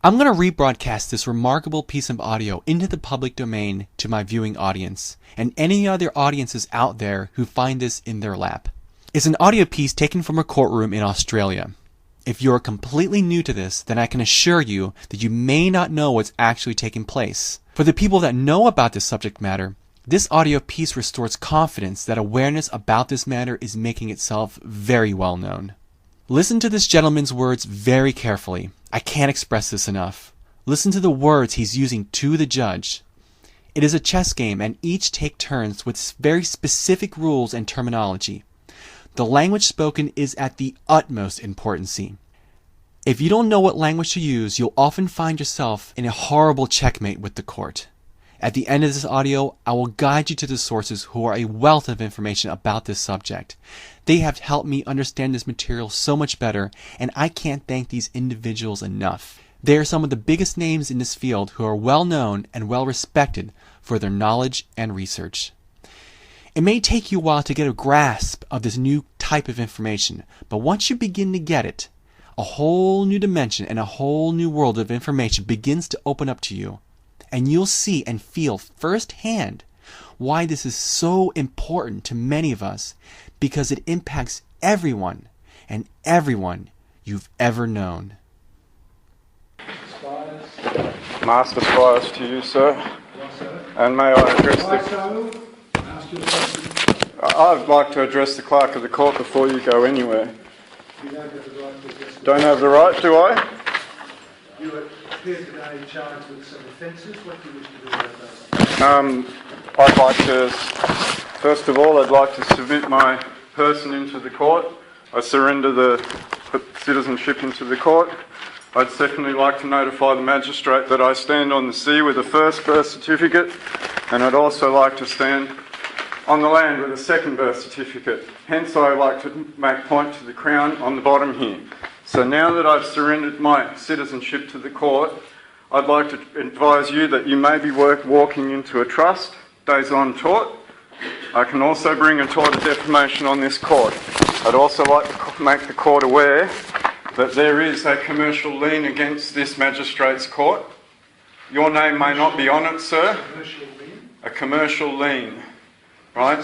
I'm going to rebroadcast this remarkable piece of audio into the public domain to my viewing audience, and any other audiences out there who find this in their lap. It's an audio piece taken from a courtroom in Australia. If you're completely new to this, then I can assure you that you may not know what's actually taking place. For the people that know about this subject matter, this audio piece restores confidence that awareness about this matter is making itself very well known. Listen to this gentleman's words very carefully. I can't express this enough. Listen to the words he's using to the judge. It is a chess game, and each take turns with very specific rules and terminology. The language spoken is at the utmost importance. If you don't know what language to use, you'll often find yourself in a horrible checkmate with the court. At the end of this audio, I will guide you to the sources who are a wealth of information about this subject. They have helped me understand this material so much better, and I can't thank these individuals enough. They are some of the biggest names in this field who are well known and well respected for their knowledge and research. It may take you a while to get a grasp of this new type of information, but once you begin to get it, a whole new dimension and a whole new world of information begins to open up to you. And you'll see and feel firsthand why this is so important to many of us, because it impacts everyone and everyone you've ever known. Master Squires to you, sir. And may I address I'd like to address the clerk of the court before you go anywhere. You don't have the right to address the Don't have the right, do I? You appear today charged with some offences. What do you wish to do about that? I'd like to, first of all, I'd like to submit my person into the court. I surrender the citizenship into the court. I'd secondly like to notify the magistrate that I stand on the sea with a first birth certificate, and I'd also like to stand on the land with a second birth certificate. Hence, I like to make point to the Crown on the bottom here. So now that I've surrendered my citizenship to the court, I'd like to advise you that you may be walking into a trust, days on tort. I can also bring a tort of defamation on this court. I'd also like to make the court aware that there is a commercial lien against this magistrate's court. Your name may not be on it, sir. A commercial lien. Right?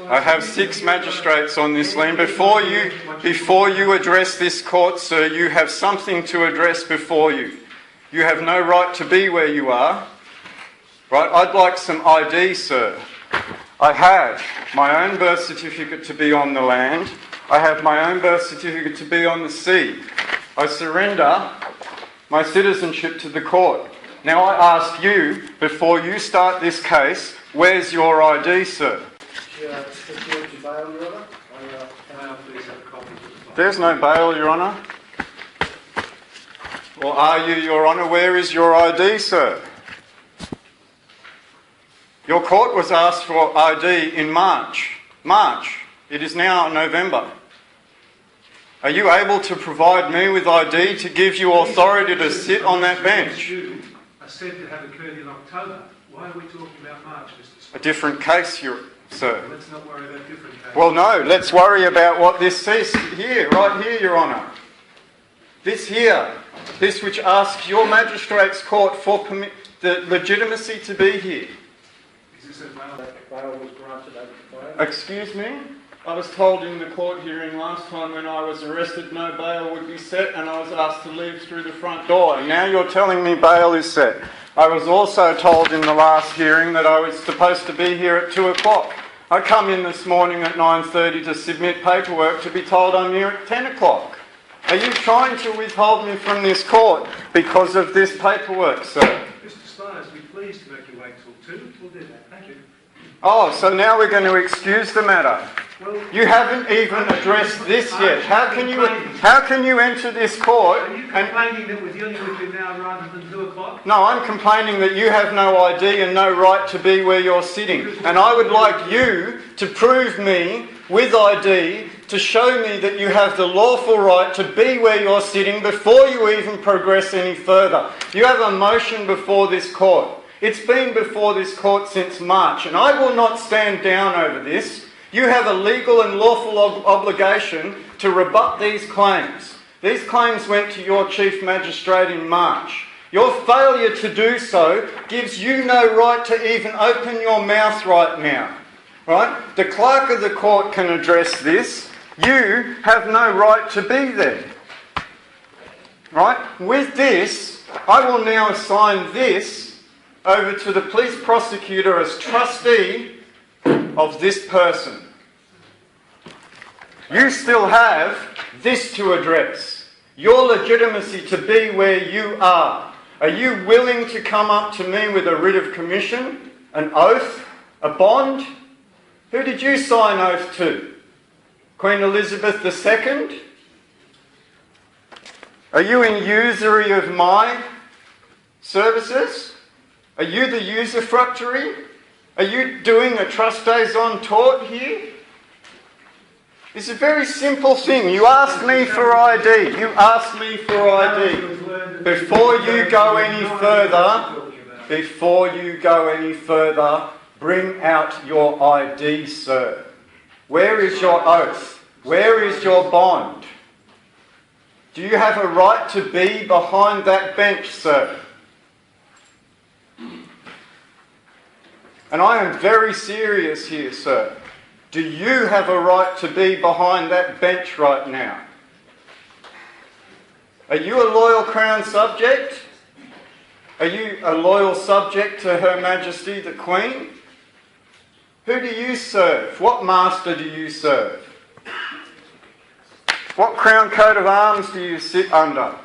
I have 6 magistrates on this lien. Before you address this court, sir, you have something to address before you. You have no right to be where you are. Right? I'd like some ID, sir. I have my own birth certificate to be on the land. I have my own birth certificate to be on the sea. I surrender my citizenship to the court. Now I ask you, before you start this case, where's your ID, sir? There's no bail, Your Honour. Or are you, Your Honour? Where is your ID, sir? Your court was asked for ID in March. It is now November. Are you able to provide me with ID to give you authority to sit on that bench? Are said to have occurred in October. Why are we talking about March, Mr. Speaker? A different case, sir. Let's not worry about different cases. Well, no, let's worry about what this says here, right here, Your Honour. This here, this which asks your magistrate's court for the legitimacy to be here. Is this a bail was granted over the bail? Excuse me? I was told in the court hearing last time when I was arrested no bail would be set, and I was asked to leave through the front door. And now you're telling me bail is set. I was also told in the last hearing that I was supposed to be here at 2 o'clock. I come in this morning at 9:30 to submit paperwork to be told I'm here at 10 o'clock. Are you trying to withhold me from this court because of this paperwork, sir? Mr. Spires, be pleased to make you wait till 2. We'll do that. Thank you. Oh, so now we're going to excuse the matter. Well, you haven't even addressed this yet. How can you enter this court? Are you complaining that we're dealing with you now rather than 2 o'clock? No, I'm complaining that you have no ID and no right to be where you're sitting. And I would like you to prove me with ID to show me that you have the lawful right to be where you're sitting before you even progress any further. You have a motion before this court. It's been before this court since March, and I will not stand down over this. You have a legal and lawful obligation to rebut these claims. These claims went to your Chief Magistrate in March. Your failure to do so gives you no right to even open your mouth right now. Right? The clerk of the court can address this. You have no right to be there. Right? With this, I will now assign this over to the police prosecutor as trustee of this person. You still have this to address. Your legitimacy to be where you are. Are you willing to come up to me with a writ of commission, an oath, a bond? Who did you sign oath to? Queen Elizabeth II? Are you in usury of my services? Are you the usufructuary? Are you doing a trustees on tort here? It's a very simple thing. You ask me for ID. You ask me for ID. Before you go any further, bring out your ID, sir. Where is your oath? Where is your bond? Do you have a right to be behind that bench, sir? And I am very serious here, sir. Do you have a right to be behind that bench right now? Are you a loyal Crown subject? Are you a loyal subject to Her Majesty the Queen? Who do you serve? What master do you serve? What Crown coat of arms do you sit under?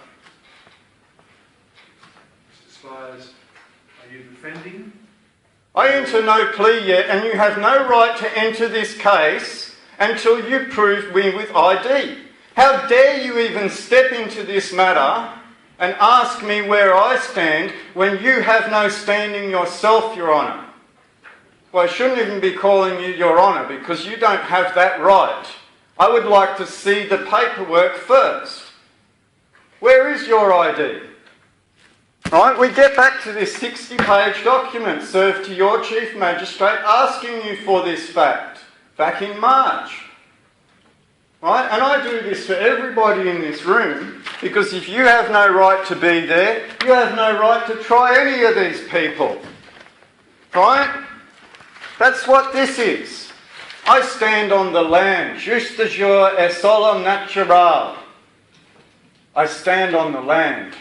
Mr. Spires, are you defending? I enter no plea yet, and you have no right to enter this case until you prove me with ID. How dare you even step into this matter and ask me where I stand when you have no standing yourself, Your Honour? Well, I shouldn't even be calling you Your Honour because you don't have that right. I would like to see the paperwork first. Where is your ID? Right, we get back to this 60-page document served to your Chief Magistrate asking you for this fact back in March. Right, and I do this for everybody in this room because if you have no right to be there, you have no right to try any of these people. Right? That's what this is. I stand on the land, juste jure et solum natural. I stand on the land,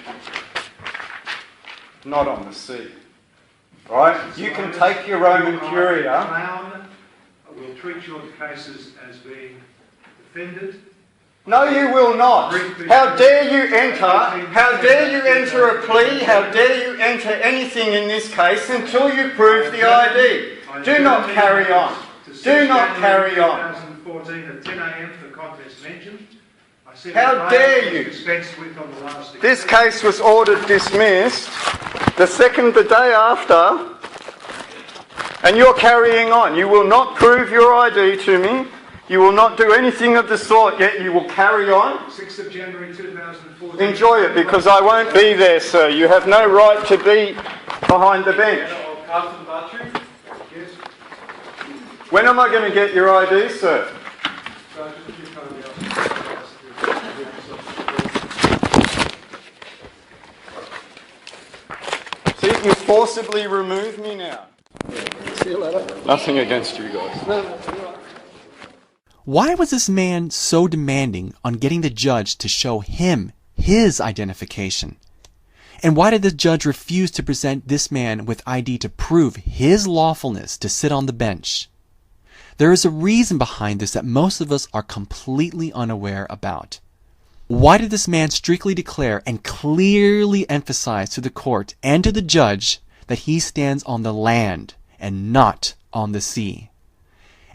not on the sea. Right? You can take your Roman Curia. Crown will treat your cases as being defended. No, you will not. How dare you enter? How dare you enter a plea? How dare you enter anything in this case until you prove the ID? Do not carry on. Do not carry on. 2014 at 10 a.m. for the contest mentioned. How dare you? This case was ordered dismissed the day after, and you're carrying on. You will not prove your ID to me. You will not do anything of the sort, yet you will carry on. 6th of January 2014. Enjoy it, because I won't be there, sir. You have no right to be behind the bench. When am I going to get your ID, sir? See, you forcibly remove me now. See you later. Nothing against you guys. Why was this man so demanding on getting the judge to show him his identification? And why did the judge refuse to present this man with ID to prove his lawfulness to sit on the bench? There is a reason behind this that most of us are completely unaware about. Why did this man strictly declare and clearly emphasize to the court and to the judge that he stands on the land and not on the sea?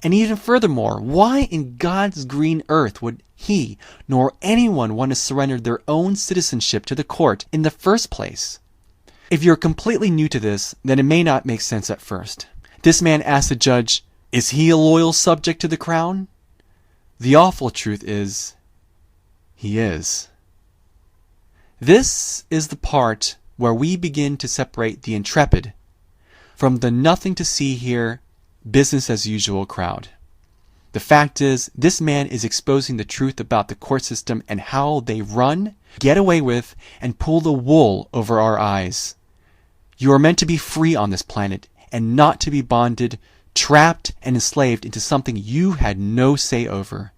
And even furthermore, why in God's green earth would he nor anyone want to surrender their own citizenship to the court in the first place? If you're completely new to this, then it may not make sense at first. This man asked the judge, is he a loyal subject to the crown? The awful truth is, he is. This is the part where we begin to separate the intrepid from the nothing to see here, business as usual crowd. The fact is, this man is exposing the truth about the court system and how they run get away with, and pull the wool over our eyes. You are meant to be free on this planet and not to be bonded, trapped, and enslaved into something you had no say over.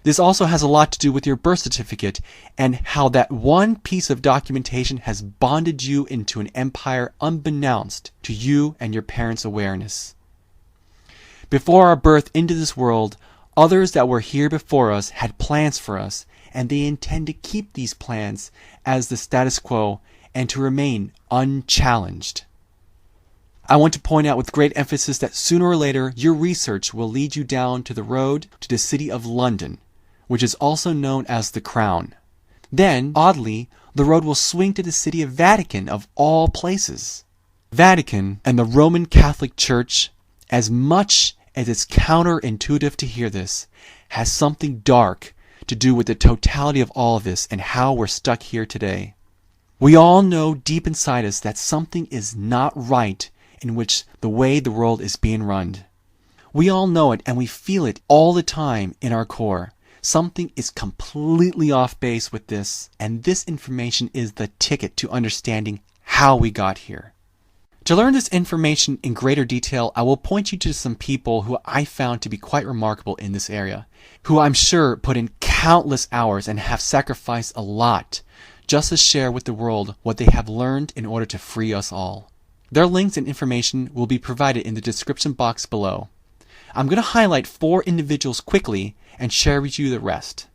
This also has a lot to do with your birth certificate and how that one piece of documentation has bonded you into an empire unbeknownst to you and your parents' awareness. Before our birth into this world, others that were here before us had plans for us, and they intend to keep these plans as the status quo and to remain unchallenged. I want to point out with great emphasis that sooner or later your research will lead you down to the road to the city of London, which is also known as the Crown. Then, oddly, the road will swing to the city of Vatican of all places. Vatican and the Roman Catholic Church, as much as it's counterintuitive to hear this, has something dark to do with the totality of all of this and how we're stuck here today. We all know deep inside us that something is not right in which the way the world is being run. We all know it and we feel it all the time in our core. Something is completely off base with this, and this information is the ticket to understanding how we got here. To learn this information in greater detail, I will point you to some people who I found to be quite remarkable in this area, who I'm sure put in countless hours and have sacrificed a lot just to share with the world what they have learned in order to free us all. Their links and information will be provided in the description box below. I'm going to highlight 4 individuals quickly and share with you the rest.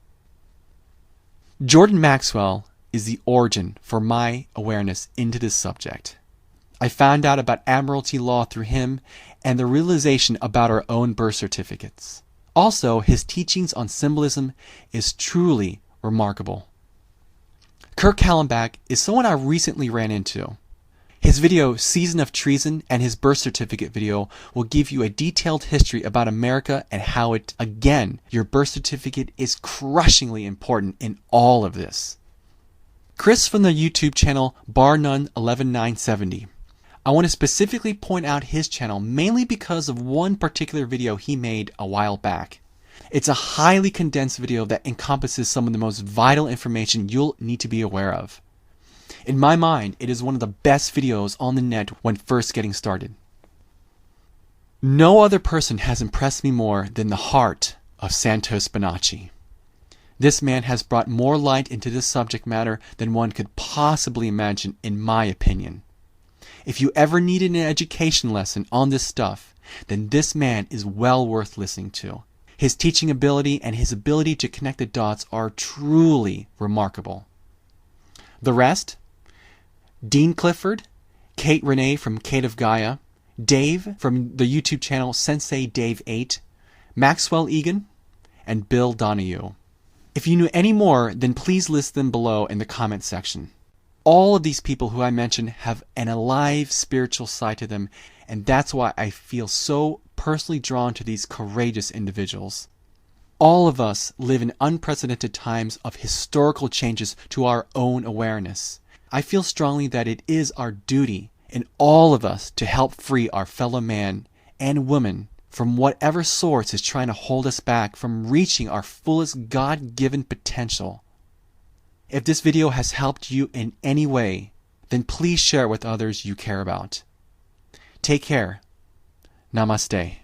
Jordan Maxwell is the origin for my awareness into this subject. I found out about Admiralty law through him and the realization about our own birth certificates. Also, his teachings on symbolism is truly remarkable. Kirk Hallenbach is someone I recently ran into. His video, Season of Treason, and his birth certificate video will give you a detailed history about America and how it, again, your birth certificate is crushingly important in all of this. Chris from the YouTube channel Barnun11970. I want to specifically point out his channel mainly because of one particular video he made a while back. It's a highly condensed video that encompasses some of the most vital information you'll need to be aware of. In my mind, it is one of the best videos on the net when first getting started. No other person has impressed me more than the heart of Santos Bonacci. This man has brought more light into this subject matter than one could possibly imagine, in my opinion. If you ever needed an education lesson on this stuff, then this man is well worth listening to. His teaching ability and his ability to connect the dots are truly remarkable. The rest? Dean Clifford, Kate Renee from Kate of Gaia, Dave from the YouTube channel Sensei Dave 8, Maxwell Egan, and Bill Donahue. If you knew any more, then please list them below in the comment section. All of these people who I mentioned have an alive spiritual side to them, and that's why I feel so personally drawn to these courageous individuals. All of us live in unprecedented times of historical changes to our own awareness. I feel strongly that it is our duty in all of us to help free our fellow man and woman from whatever source is trying to hold us back from reaching our fullest God-given potential. If this video has helped you in any way, then please share it with others you care about. Take care. Namaste.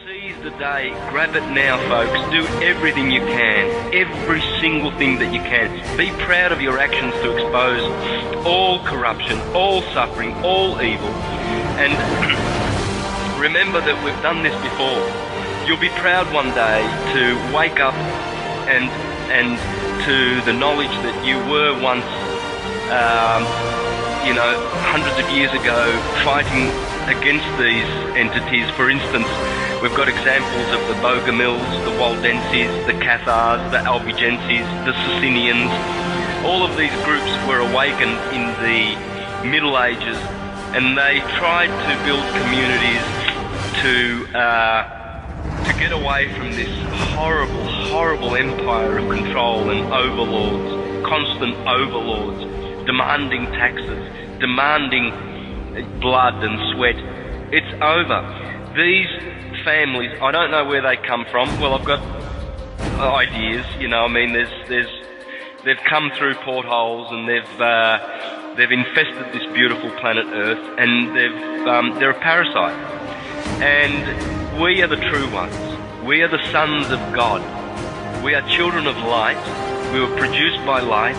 Seize the day, grab it now folks, do everything you can, every single thing that you can. Be proud of your actions to expose all corruption, all suffering, all evil, and remember that we've done this before. You'll be proud one day to wake up and to the knowledge that you were once, hundreds of years ago fighting against these entities. For instance, we've got examples of the Bogomils, the Waldenses, the Cathars, the Albigenses, the Socinians. All of these groups were awakened in the Middle Ages, and they tried to build communities to get away from this horrible, horrible empire of control and overlords, constant overlords, demanding taxes, demanding blood and sweat. It's over. These families, I don't know where they come from. Well, I've got ideas, there's They've come through portholes and they've infested this beautiful planet Earth, and they're a parasite. And we are the true ones. We are the sons of God. We are children of light. We were produced by light.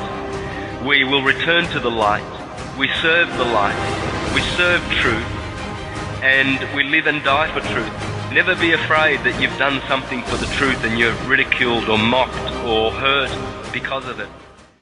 We will return to the light. We serve the light. We serve truth. And we live and die for truth. Never be afraid that you've done something for the truth and you're ridiculed or mocked or hurt because of it.